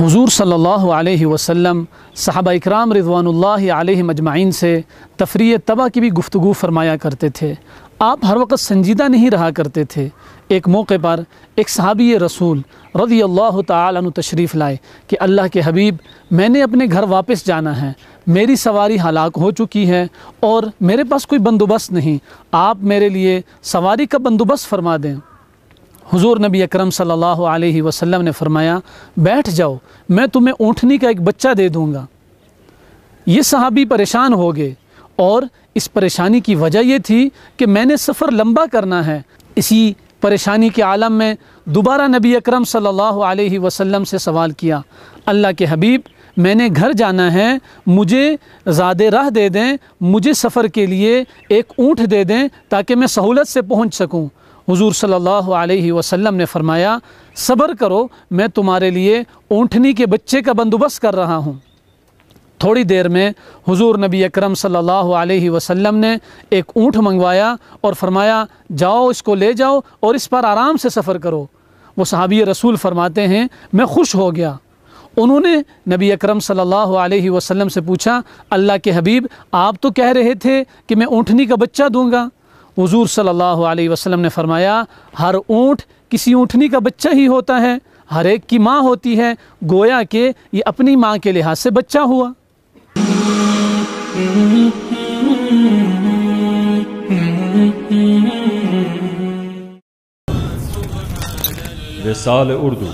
حضور صلی اللہ علیہ وسلم صحابہ اکرام رضوانُاللہ علیہم اجمعین سے تفریح طبع کی بھی گفتگو فرمایا کرتے تھے۔ آپ ہر وقت سنجیدہ نہیں رہا کرتے تھے۔ ایک موقع پر ایک صحابی رسول رضی اللہ تعالیٰ عنہ تشریف لائے کہ اللہ کے حبیب، میں نے اپنے گھر واپس جانا ہے، میری سواری ہلاک ہو چکی ہے اور میرے پاس کوئی بندوبست نہیں، آپ میرے لیے سواری کا بندوبست فرما دیں۔ حضور نبی اکرم صلی اللہ علیہ وسلم نے فرمایا، بیٹھ جاؤ، میں تمہیں اونٹنی کا ایک بچہ دے دوں گا۔ یہ صحابی پریشان ہو گئے، اور اس پریشانی کی وجہ یہ تھی کہ میں نے سفر لمبا کرنا ہے۔ اسی پریشانی کے عالم میں دوبارہ نبی اکرم صلی اللہ علیہ وسلم سے سوال کیا، اللہ کے حبیب، میں نے گھر جانا ہے، مجھے زاد راہ دے دیں، مجھے سفر کے لیے ایک اونٹ دے دیں تاکہ میں سہولت سے پہنچ سکوں۔ حضور صلی اللہ علیہ وسلم نے فرمایا، صبر کرو، میں تمہارے لیے اونٹنی کے بچے کا بندوبست کر رہا ہوں۔ تھوڑی دیر میں حضور نبی اکرم صلی اللہ علیہ وسلم نے ایک اونٹ منگوایا اور فرمایا، جاؤ اس کو لے جاؤ اور اس پر آرام سے سفر کرو۔ وہ صحابی رسول فرماتے ہیں، میں خوش ہو گیا۔ انہوں نے نبی اکرم صلی اللہ علیہ وسلم سے پوچھا، اللہ کے حبیب، آپ تو کہہ رہے تھے کہ میں اونٹنی کا بچہ دوں گا۔ حضور صلی اللہ علیہ وسلم نے فرمایا، ہر اونٹ کسی اونٹنی کا بچہ ہی ہوتا ہے، ہر ایک کی ماں ہوتی ہے، گویا کہ یہ اپنی ماں کے لحاظ سے بچہ ہوا۔ وصال اردو